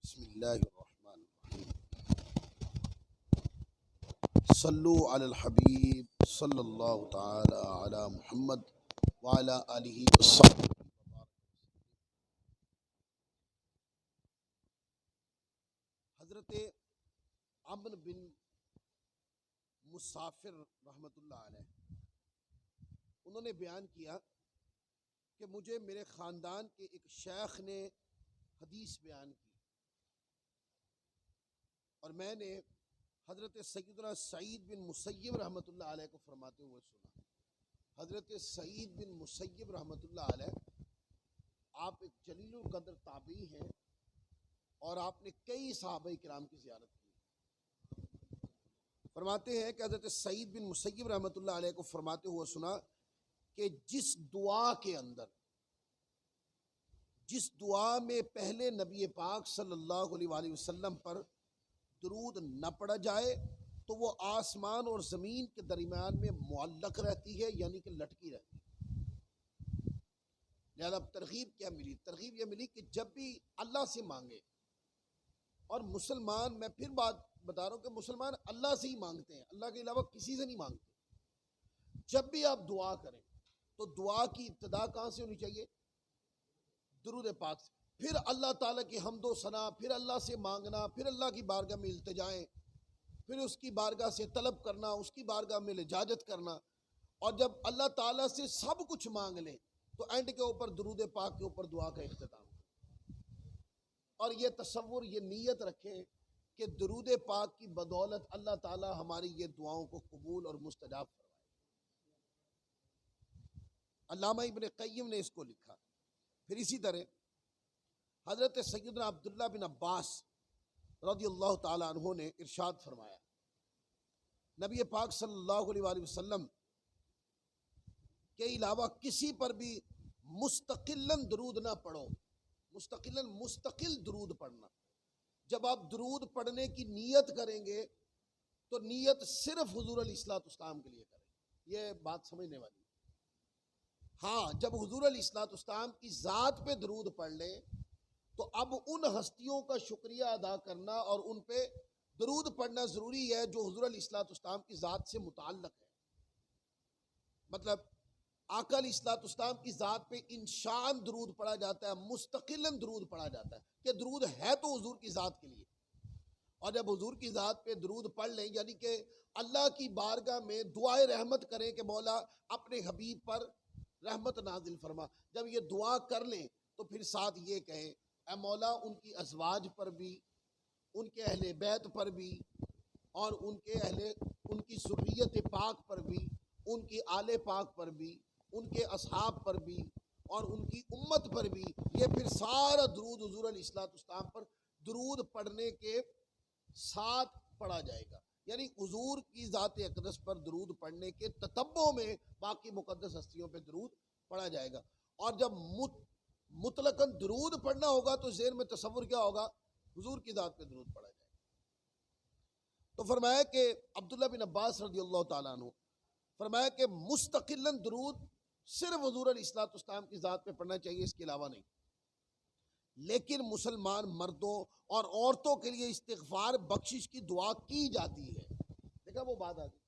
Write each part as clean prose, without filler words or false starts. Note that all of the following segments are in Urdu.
بسم اللہ الرحمن الرحیم صلو علی الحبیب صلی اللہ تعالی علی محمد وعلی آلہ وصحبہ. حضرت عمرو بن مسافر رحمۃ اللہ علیہ انہوں نے بیان کیا کہ مجھے میرے خاندان کے ایک شیخ نے حدیث بیان کی اور میں نے حضرت سیدنا سعید بن مسیب رحمۃ اللہ علیہ کو فرماتے ہوئے سنا. حضرت سعید بن مسیب رحمۃ اللہ علیہ آپ ایک جلیل القدر تابعی ہیں اور آپ نے کئی صحابہ کرام کی زیارت کی. فرماتے ہیں کہ حضرت سعید بن مسیب رحمۃ اللہ علیہ کو فرماتے ہوئے سنا کہ جس دعا میں پہلے نبی پاک صلی اللہ علیہ وآلہ وسلم پر درود نہ پڑا جائے تو وہ آسمان اور زمین کے درمیان میں معلق رہتی ہے، یعنی کہ لٹکی رہتی ہے. لہذا ترغیب کیا ملی؟ ترغیب یہ ملی کہ جب بھی اللہ سے مانگے، اور مسلمان، میں پھر بات بتا رہا ہوں کہ مسلمان اللہ سے ہی مانگتے ہیں، اللہ کے علاوہ کسی سے نہیں مانگتے. جب بھی آپ دعا کریں تو دعا کی ابتدا کہاں سے ہونی چاہیے؟ درود پاک سے. پھر اللہ تعالیٰ کی حمد و ثنا، پھر اللہ سے مانگنا، پھر اللہ کی بارگاہ میں التجائیں، پھر اس کی بارگاہ سے طلب کرنا، اس کی بارگاہ میں لجاجت کرنا. اور جب اللہ تعالیٰ سے سب کچھ مانگ لیں تو اینڈ کے اوپر درود پاک کے اوپر دعا کا اختتام. اور یہ تصور، یہ نیت رکھیں کہ درود پاک کی بدولت اللہ تعالیٰ ہماری یہ دعاؤں کو قبول اور مستجاب فرمائے. علامہ ابن قیم نے اس کو لکھا. پھر اسی طرح حضرت سیدنا عبداللہ بن عباس رضی اللہ تعالیٰ عنہ نے ارشاد فرمایا، نبی پاک صلی اللہ علیہ وآلہ وسلم کے علاوہ کسی پر بھی مستقلاً درود نہ پڑھو. مستقل درود پڑھنا. جب آپ درود پڑھنے کی نیت کریں گے تو نیت صرف حضور علیہ الصلوۃ والسلام کے لیے کریں. یہ بات سمجھنے والی. ہاں، جب حضور علیہ الصلوۃ والسلام کی ذات پہ درود پڑھ لیں تو اب ان ہستیوں کا شکریہ ادا کرنا اور ان پہ درود پڑھنا ضروری ہے جو حضور علیہ الصلوۃ والسلام کی ذات سے متعلق ہے. مطلب آقا علیہ الصلوۃ والسلام کی ذات پہ انشان درود پڑھا جاتا ہے، مستقلاً درود پڑھا جاتا ہے کہ درود ہے تو حضور کی ذات کے لیے. اور جب حضور کی ذات پہ درود پڑھ لیں، یعنی کہ اللہ کی بارگاہ میں دعائے رحمت کریں کہ مولا اپنے حبیب پر رحمت نازل فرما. جب یہ دعا کر لیں تو پھر ساتھ یہ کہیں، اے مولا ان کی ازواج پر بھی، ان کے اہل بیت پر بھی، اور ان کی ذریت پاک پر بھی، ان کی آل پاک پر بھی، ان کے اصحاب پر بھی، اور ان کی امت پر بھی. یہ پھر سارا درود حضور علیہ الصلوۃ والسلام پر درود پڑھنے کے ساتھ پڑھا جائے گا. یعنی حضور کی ذات اقدس پر درود پڑھنے کے تتبع میں باقی مقدس ہستیوں پہ درود پڑھا جائے گا. اور جب مطلقاً درود پڑھنا ہوگا تو ذہن میں تصور کیا ہوگا؟ حضور کی ذات پہ درود پڑھا جائے گا. تو فرمایا کہ عبداللہ بن عباس رضی اللہ تعالیٰ عنہ فرمایا کہ مستقلاً درود صرف حضور علیہ الصلوۃ والسلام کی ذات پہ پڑھنا چاہیے، اس کے علاوہ نہیں. لیکن مسلمان مردوں اور عورتوں کے لیے استغفار بخشش کی دعا کی جاتی ہے. دیکھا وہ بات آ گئی.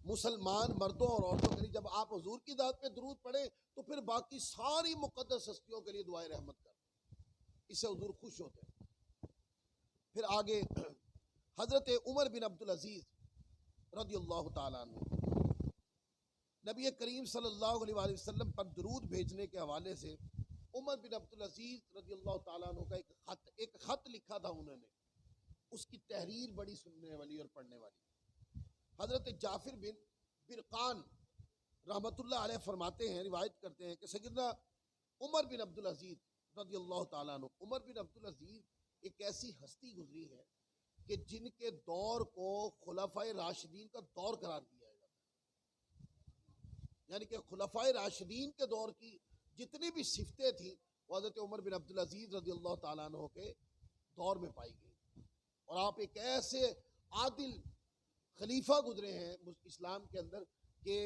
مسلمان مردوں اور عورتوں کے لیے جب آپ حضور کی ذات پہ درود پڑھیں تو پھر باقی ساری مقدس ہستیوں کے لیے دعائے رحمت کریں، اس سے حضور خوش ہوتے ہیں. پھر آگے حضرت عمر بن عبدالعزیز رضی اللہ تعالیٰ عنہ نبی کریم صلی اللہ علیہ وآلہ وسلم پر درود بھیجنے کے حوالے سے عمر بن عبدالعزیز رضی اللہ تعالیٰ عنہ کا ایک خط لکھا تھا انہوں نے. اس کی تحریر بڑی سننے والی اور پڑھنے والی. حضرت جعفر بن برقان رحمۃ اللہ علیہ فرماتے ہیں، روایت کرتے ہیں کہ سیدنا عمر بن عبدالعزیز رضی اللہ تعالیٰ عنہ، عمر بن عبدالعزیز ایک ایسی ہستی گزری ہے کہ جن کے دور کو خلفائے راشدین کا دور قرار دیا جاتا ہے. یعنی کہ خلفائے راشدین کے دور کی جتنی بھی صفتیں تھیں وہ حضرت عمر بن عبدالعزیز رضی اللہ تعالیٰ عنہ کے دور میں پائی گئی. اور آپ ایک ایسے عادل خلیفہ گزرے ہیں اسلام کے اندر کہ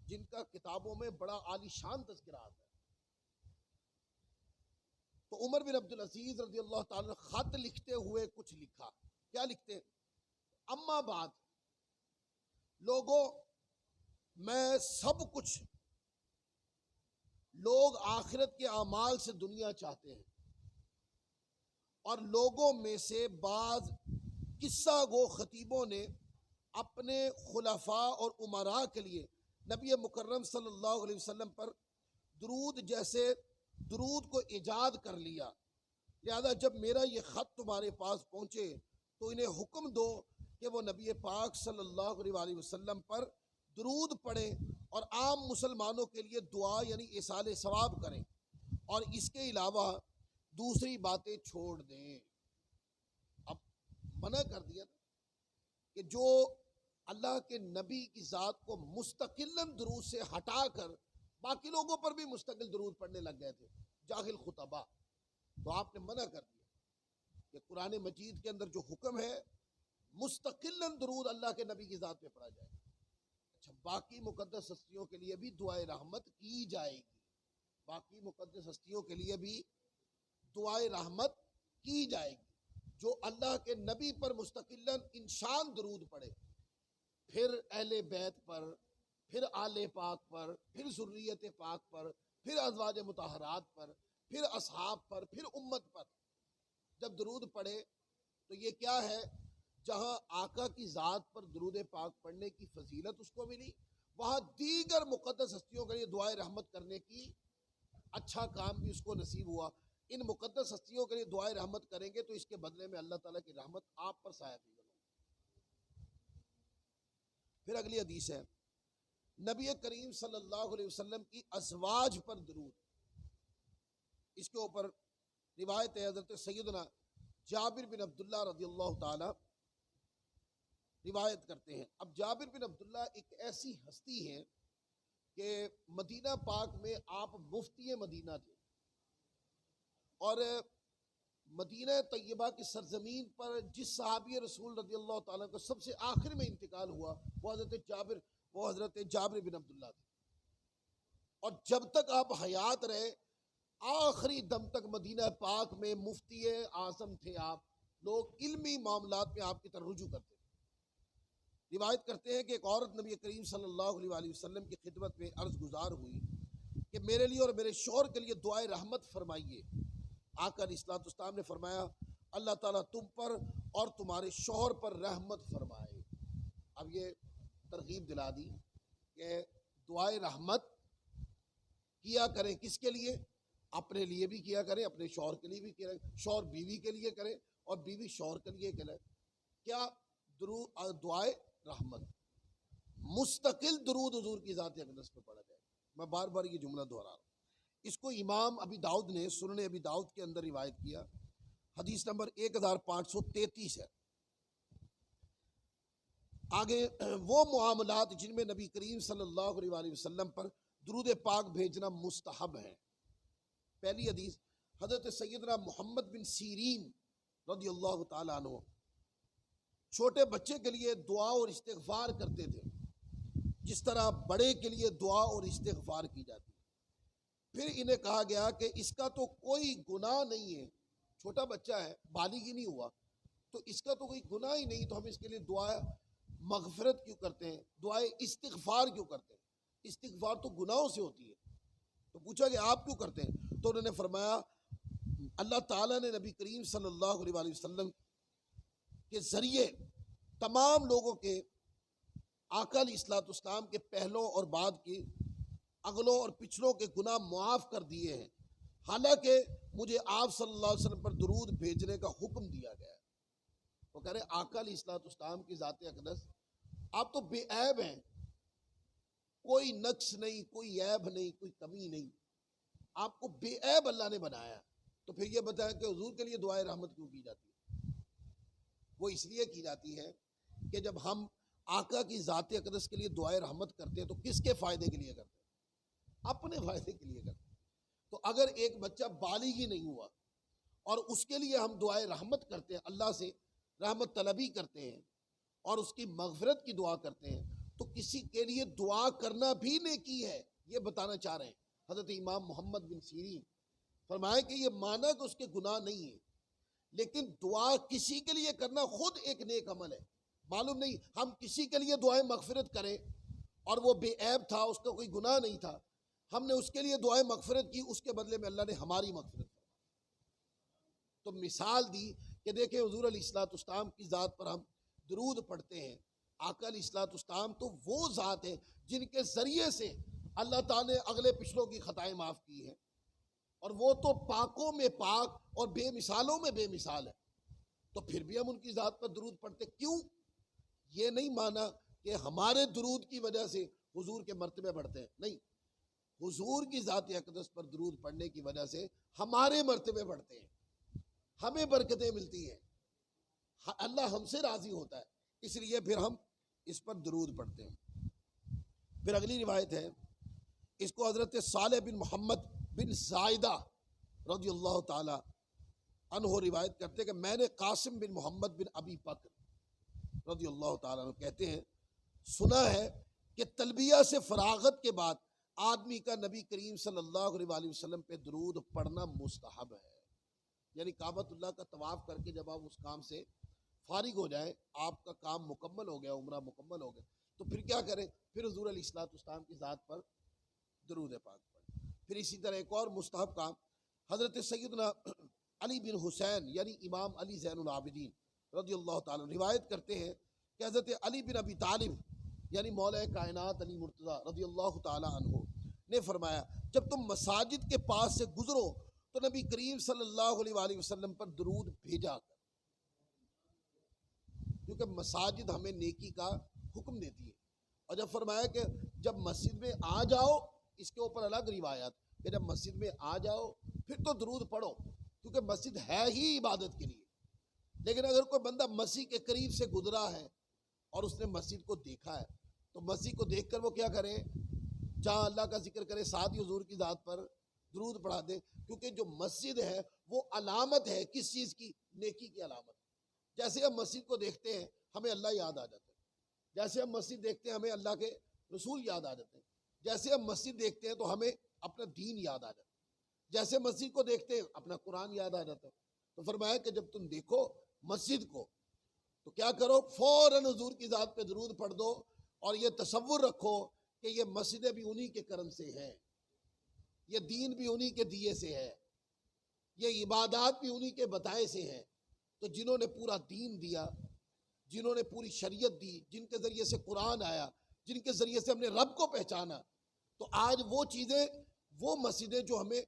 جن کا کتابوں میں بڑا عالی شان تذکرہ آتا ہے. تو عمر بن عبدالعزیز رضی اللہ تعالیٰ خط لکھتے کہا. کیا لکھتے ہیں؟ اما بعد، لوگوں میں سب کچھ، لوگ آخرت کے اعمال سے دنیا چاہتے ہیں، اور لوگوں میں سے بعض قصہ گو خطیبوں نے اپنے خلفاء اور امراء کے لیے نبی مکرم صلی اللہ علیہ وسلم پر درود جیسے درود کو ایجاد کر لیا. لہذا جب میرا یہ خط تمہارے پاس پہنچے تو انہیں حکم دو کہ وہ نبی پاک صلی اللہ علیہ وسلم پر درود پڑھیں اور عام مسلمانوں کے لیے دعا یعنی ایصال ثواب کریں، اور اس کے علاوہ دوسری باتیں چھوڑ دیں. اب منع کر دیا نا کہ جو اللہ کے نبی کی ذات کو مستقلاً درود سے ہٹا کر باقی لوگوں پر بھی مستقل درود پڑھنے لگ گئے تھے، جاہل خطبہ. تو آپ نے منع کر دیا کہ قرآن مجید کے اندر جو حکم ہے مستقلاً درود اللہ کے نبی کی ذات پہ پڑھا جائے. اچھا، باقی مقدس ہستیوں کے لیے بھی دعائے رحمت کی جائے گی، باقی مقدس ہستیوں کے لیے بھی دعائے رحمت کی جائے گی. جو اللہ کے نبی پر مستقلاً انسان درود پڑھے، پھر اہل بیت پر، پھر آل پاک پر، پھر ذریت پاک پر، پھر ازواج مطہرات پر، پھر اصحاب پر، پھر امت پر جب درود پڑھے تو یہ کیا ہے؟ جہاں آقا کی ذات پر درود پاک پڑھنے کی فضیلت اس کو ملی، وہاں دیگر مقدس ہستیوں کے لیے دعائے رحمت کرنے کی اچھا کام بھی اس کو نصیب ہوا. ان مقدس ہستیوں کے لیے دعائے رحمت کریں گے تو اس کے بدلے میں اللہ تعالیٰ کی رحمت آپ پر سایہ بھی کرے. پھر اگلی حدیث ہے نبی کریم صلی اللہ علیہ وسلم کی ازواج پر درود. اس کے اوپر روایت ہے حضرت سیدنا جابر بن عبداللہ رضی اللہ تعالی روایت کرتے ہیں. اب جابر بن عبداللہ ایک ایسی ہستی ہے کہ مدینہ پاک میں آپ مفتی مدینہ تھے، اور مدینہ طیبہ کی سرزمین پر جس صحابی رسول رضی اللہ تعالیٰ کو سب سے آخر میں انتقال ہوا وہ حضرت جابر بن عبداللہ تھے. اور جب تک آپ حیات رہے آخری دم تک مدینہ پاک میں مفتی اعظم تھے. آپ لوگ علمی معاملات میں آپ کی طرف رجوع کرتے تھے. روایت کرتے ہیں کہ ایک عورت نبی کریم صلی اللہ علیہ وسلم کی خدمت میں عرض گزار ہوئی کہ میرے لیے اور میرے شوہر کے لیے دعائے رحمت فرمائیے. آقا علیہ الصلوۃ والسلام نے فرمایا اللہ تعالیٰ تم پر اور تمہارے شوہر پر رحمت فرمائے. اب یہ ترغیب دلا دی کہ دعائے رحمت کیا کریں. کس کے لیے؟ اپنے لیے بھی کیا کریں، اپنے شوہر کے لیے بھی کیا کریں، شوہر بیوی کے لیے کریں اور بیوی شوہر کے لیے کریں. کیا؟ دعائے رحمت، مستقل درود حضور کی ذات اقدس پہ پڑھا جائے. میں بار بار یہ جملہ دہرا رہا ہوں. اس کو امام ابی داؤد نے سنن ابی داؤد کے اندر روایت کیا، حدیث نمبر 1533 ہے. آگے وہ معاملات جن میں نبی کریم صلی اللہ علیہ وسلم پر درود پاک بھیجنا مستحب ہے. پہلی حدیث حضرت سیدنا محمد بن سیرین رضی اللہ تعالیٰ عنہ چھوٹے بچے کے لیے دعا اور استغفار کرتے تھے جس طرح بڑے کے لیے دعا اور استغفار کی جاتی ہے. پھر انہیں کہا گیا کہ اس کا تو کوئی گناہ نہیں ہے، چھوٹا بچہ ہے، بالغ ہی نہیں ہوا، تو اس کا تو کوئی گناہ ہی نہیں، تو ہم اس کے لیے دعا مغفرت کیوں کرتے ہیں، دعائے استغفار کیوں کرتے ہیں؟ استغفار تو گناہوں سے ہوتی ہے. تو پوچھا کہ آپ کیوں کرتے ہیں؟ تو انہوں نے فرمایا اللہ تعالیٰ نے نبی کریم صلی اللہ علیہ وسلم کے ذریعے تمام لوگوں کے آقا علیہ الصلوۃ والسلام کے پہلوں اور بعد کی اگلوں اور پچھلوں کے گناہ معاف کر دیے ہیں، حالانکہ مجھے آپ صلی اللہ علیہ وسلم پر درود بھیجنے کا حکم دیا گیا ہے. وہ کہہ رہے آقا علیہ الصلوۃ والسلام کی ذات اقدس آپ تو بے عیب ہیں، کوئی نقص نہیں، کوئی عیب نہیں، کوئی کمی نہیں، آپ کو بے عیب اللہ نے بنایا. تو پھر یہ بتایا کہ حضور کے لیے دعائے رحمت کیوں کی جاتی ہے؟ وہ اس لیے کی جاتی ہے کہ جب ہم آقا کی ذات اقدس کے لیے دعائے رحمت کرتے ہیں تو کس کے فائدے کے لیے کرتے ہیں؟ اپنے فائدے کے لیے کرتے ہیں. تو اگر ایک بچہ بالغ ہی نہیں ہوا اور اس کے لیے ہم دعائے رحمت کرتے ہیں، اللہ سے رحمت طلبی کرتے ہیں اور اس کی مغفرت کی دعا کرتے ہیں، تو کسی کے لیے دعا کرنا بھی نیکی ہے. یہ بتانا چاہ رہے ہیں حضرت امام محمد بن سیرین. فرمایا کہ یہ مانا کہ اس کے گناہ نہیں ہے، لیکن دعا کسی کے لیے کرنا خود ایک نیک عمل ہے. معلوم نہیں ہم کسی کے لیے دعائیں مغفرت کریں اور وہ بے عیب تھا، اس کا کوئی گناہ نہیں تھا، ہم نے اس کے لیے دعائیں مغفرت کی، اس کے بدلے میں اللہ نے ہماری مغفرت کی. تو مثال دی کہ دیکھیں حضور علیہ الصلوۃ والسلام کی ذات پر ہم درود پڑھتے ہیں. آقا علیہ الصلوۃ والسلام تو وہ ذات ہے جن کے ذریعے سے اللہ تعالیٰ نے اگلے پچھلوں کی خطائیں معاف کی ہیں، اور وہ تو پاکوں میں پاک اور بے مثالوں میں بے مثال ہے. تو پھر بھی ہم ان کی ذات پر درود پڑھتے. کیوں؟ یہ نہیں مانا کہ ہمارے درود کی وجہ سے حضور کے مرتبے بڑھتے ہیں، نہیں، حضور کی ذات اقدس پر درود پڑھنے کی وجہ سے ہمارے مرتبے بڑھتے ہیں، ہمیں برکتیں ملتی ہیں، اللہ ہم سے راضی ہوتا ہے، اس لیے پھر ہم اس پر درود پڑھتے ہیں. پھر اگلی روایت ہے، اس کو حضرت صالح بن محمد بن زائدہ رضی اللہ تعالی عنہ روایت کرتے کہ میں نے قاسم بن محمد بن ابی بکر رضی اللہ تعالیٰ عنہ کہتے ہیں سنا ہے کہ تلبیہ سے فراغت کے بعد آدمی کا نبی کریم صلی اللہ علیہ وسلم پہ درود پڑھنا مستحب ہے. یعنی کعبۃ اللہ کا طواف کر کے جب آپ اس کام سے فارغ ہو جائیں، آپ کا کام مکمل ہو گیا، عمرہ مکمل ہو گیا، تو پھر کیا کریں؟ پھر حضور علیہ الصلوۃ والسلام کی ذات پر درود پاک پڑھیں. پھر اسی طرح ایک اور مستحب کام، حضرت سیدنا علی بن حسین یعنی امام علی زین العابدین رضی اللہ تعالیٰ روایت کرتے ہیں کہ حضرت علی بن ابی طالب یعنی مولا کائنات علی مرتضیٰ رضی اللہ تعالیٰ عنہ نے فرمایا جب تم مساجد کے پاس سے گزرو تو نبی کریم صلی اللہ علیہ وآلہ وسلم پر درود بھیجا کر، کیونکہ مساجد ہمیں نیکی کا حکم دیتی ہے. اور جب فرمایا کہ جب مسجد میں آ جاؤ، اس کے اوپر الگ روایات کہ جب مسجد میں آ جاؤ پھر تو درود پڑھو، کیونکہ مسجد ہے ہی عبادت کے لیے. لیکن اگر کوئی بندہ مسجد کے قریب سے گزرا ہے اور اس نے مسجد کو دیکھا ہے تو مسجد کو دیکھ کر وہ کیا کرے؟ جہاں اللہ کا ذکر کرے ساتھ ہی حضور کی ذات پر درود پڑھا دے، کیونکہ جو مسجد ہے وہ علامت ہے کس چیز کی؟ نیکی کی علامت. جیسے ہم مسجد کو دیکھتے ہیں ہمیں اللہ یاد آ جاتا ہے، جیسے ہم مسجد دیکھتے ہیں ہمیں اللہ کے رسول یاد آ جاتے ہیں، جیسے ہم مسجد دیکھتے ہیں تو ہمیں اپنا دین یاد آ جاتا ہے، جیسے مسجد کو دیکھتے ہیں اپنا قرآن یاد آ جاتا ہے. تو فرمایا کہ جب تم دیکھو مسجد کو تو کیا کرو؟ فوراً حضور کی ذات پہ درود پڑھ دو، اور یہ تصور رکھو کہ یہ مسجدیں بھی انہی کے کرم سے ہیں، یہ دین بھی انہی کے دیے سے ہے، یہ عبادات بھی انہی کے بتائے سے ہیں. تو جنہوں نے پورا دین دیا، جنہوں نے پوری شریعت دی، جن کے ذریعے سے قرآن آیا، جن کے ذریعے سے ہم نے رب کو پہچانا، تو آج وہ چیزیں، وہ مسجدیں جو ہمیں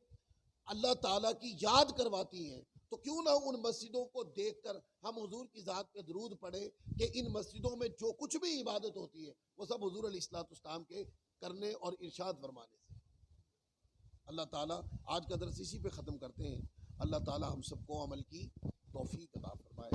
اللہ تعالیٰ کی یاد کرواتی ہیں، تو کیوں نہ ان مسجدوں کو دیکھ کر ہم حضور کی ذات پہ درود پڑھیں کہ ان مسجدوں میں جو کچھ بھی عبادت ہوتی ہے وہ سب حضور علیہ الصلوۃ والسلام کے کرنے اور ارشاد فرمانے سے. اللہ تعالیٰ آج کا درس اسی پہ ختم کرتے ہیں. اللہ تعالیٰ ہم سب کو عمل کی توفیق عطا فرمائے.